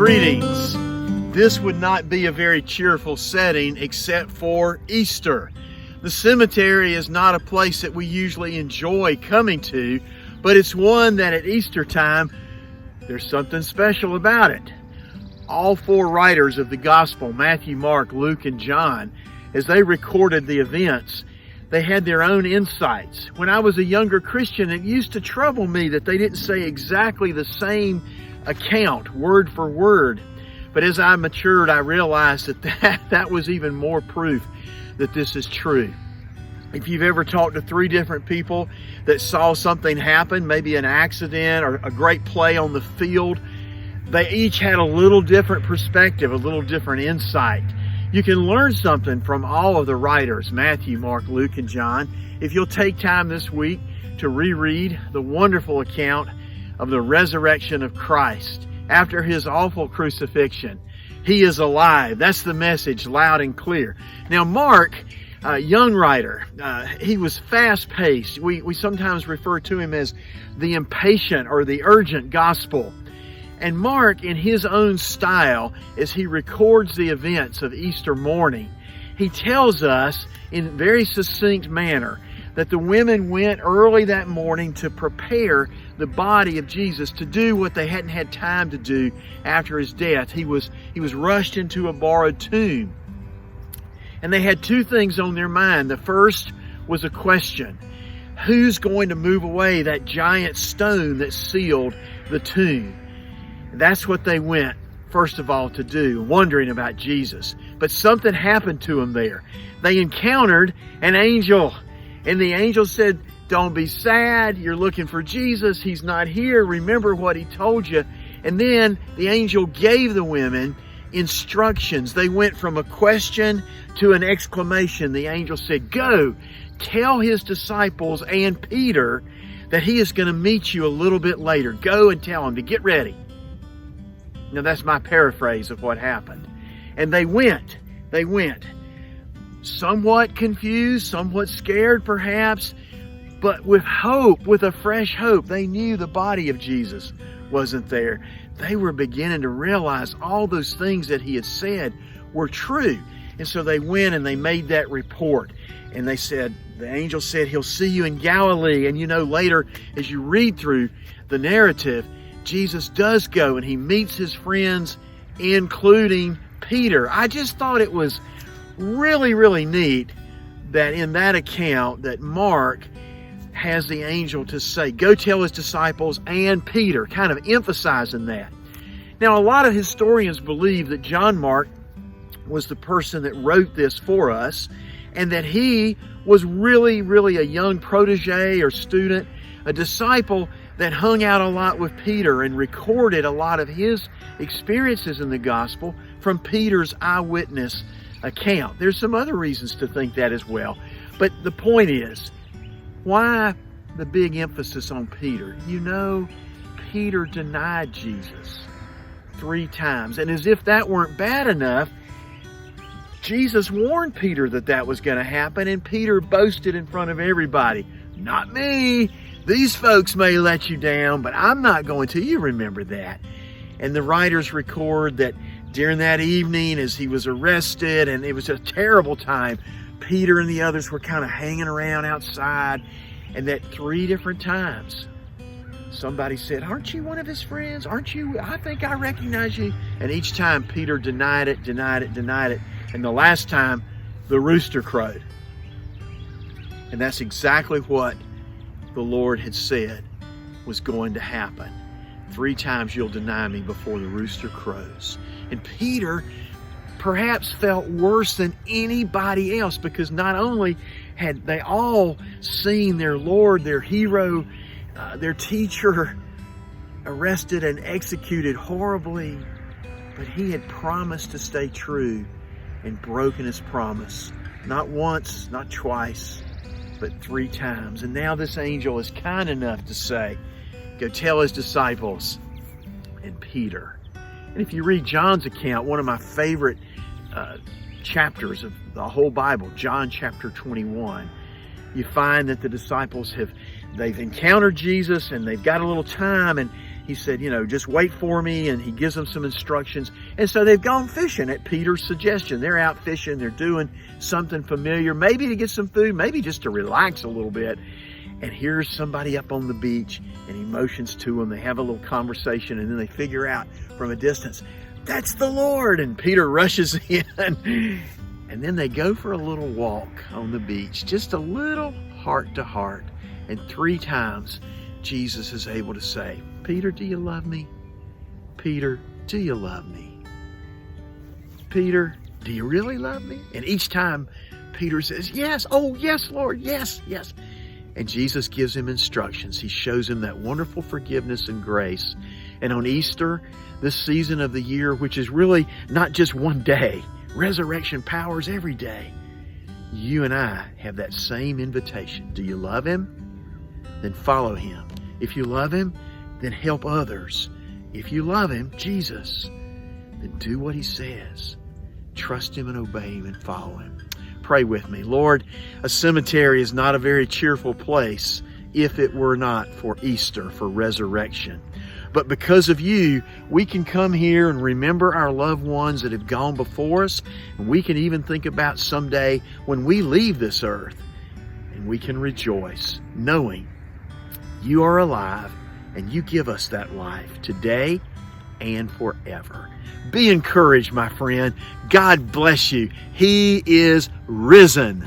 Greetings. This would not be a very cheerful setting except for Easter. The cemetery is not a place that we usually enjoy coming to, but it's one that at Easter time, there's something special about it. All four writers of the Gospel, Matthew, Mark, Luke, and John, as they recorded the events, they had their own insights. When I was a younger Christian, it used to trouble me that they didn't say exactly the same account, word for word. But as I matured, I realized that was even more proof that this is true. If you've ever talked to three different people that saw something happen, maybe an accident or a great play on the field, they each had a little different perspective, a little different insight. You can learn something from all of the writers, Matthew, Mark, Luke, and John, if you'll take time this week to reread the wonderful account of the resurrection of Christ after his awful crucifixion. He is alive. That's the message, loud and clear. Now, Mark, young writer, he was fast-paced. We sometimes refer to him as the impatient or the urgent gospel. And Mark, in his own style, as he records the events of Easter morning, he tells us in very succinct manner that the women went early that morning to prepare the body of Jesus to do what they hadn't had time to do after his death. He was rushed into a borrowed tomb. And they had two things on their mind. The first was a question. Who's going to move away that giant stone that sealed the tomb? That's what they went, first of all, to do, wondering about Jesus. But something happened to them there. They encountered an angel. And the angel said, "Don't be sad. You're looking for Jesus. He's not here. Remember what he told you." And then the angel gave the women instructions. They went from a question to an exclamation. The angel said, "Go, tell his disciples and Peter that he is going to meet you a little bit later. Go and tell him to get ready." Now that's my paraphrase of what happened. And they went. Somewhat confused, somewhat scared perhaps, but with hope, with a fresh hope. They knew the body of Jesus wasn't there. They were beginning to realize all those things that he had said were true. And so they went and they made that report. And they said, the angel said, "He'll see you in Galilee." And you know, later, as you read through the narrative, Jesus does go and he meets his friends, including Peter. I just thought it was really, really neat that in that account that Mark has the angel to say, "Go tell his disciples and Peter," kind of emphasizing that. Now, a lot of historians believe that John Mark was the person that wrote this for us and that he was really, really a young protege or student, a disciple that hung out a lot with Peter and recorded a lot of his experiences in the gospel from Peter's eyewitness account. There's some other reasons to think that as well. But the point is, why the big emphasis on Peter? You know, Peter denied Jesus 3 times. And as if that weren't bad enough, Jesus warned Peter that was going to happen, and Peter boasted in front of everybody. "Not me. These folks may let you down, but I'm not going to." You remember that. And the writers record that during that evening as he was arrested, and it was a terrible time, Peter and the others were kind of hanging around outside, and that 3 different times somebody said, "Aren't you one of his friends? Aren't you? I think I recognize you." And each time Peter denied it. And the last time, the rooster crowed. And that's exactly what the Lord had said was going to happen. 3 times you'll deny me before the rooster crows. And Peter perhaps felt worse than anybody else, because not only had they all seen their Lord, their hero, their teacher arrested and executed horribly, but he had promised to stay true and broken his promise. Not once, not twice, but 3 times. And now this angel is kind enough to say, "Go tell his disciples and Peter." And if you read John's account, one of my favorite chapters of the whole Bible, John chapter 21, you find that the disciples they've encountered Jesus and they've got a little time, and he said, just wait for me, and he gives them some instructions. And so they've gone fishing at Peter's suggestion. They're out fishing, they're doing something familiar, maybe to get some food, maybe just to relax a little bit. And here's somebody up on the beach, and he motions to them. They have a little conversation, and then they figure out from a distance, that's the Lord. And Peter rushes in, and then they go for a little walk on the beach, just a little heart to heart. And 3 times Jesus is able to say, Peter, do you love me? Peter, do you love me? Peter, do you really love me? And each time Peter says, yes. Oh, yes, Lord. Yes, yes. And Jesus gives him instructions. He shows him that wonderful forgiveness and grace. And on Easter, this season of the year, which is really not just one day, resurrection powers every day, you and I have that same invitation. Do you love him? Then follow him. If you love him, then help others. If you love him, Jesus, then do what he says. Trust him and obey him and follow him. Pray with me. Lord, a cemetery is not a very cheerful place if it were not for Easter, for resurrection. But because of you, we can come here and remember our loved ones that have gone before us. And we can even think about someday when we leave this earth. And we can rejoice knowing you are alive and you give us that life today and forever. Be encouraged, my friend. God bless you. He is risen.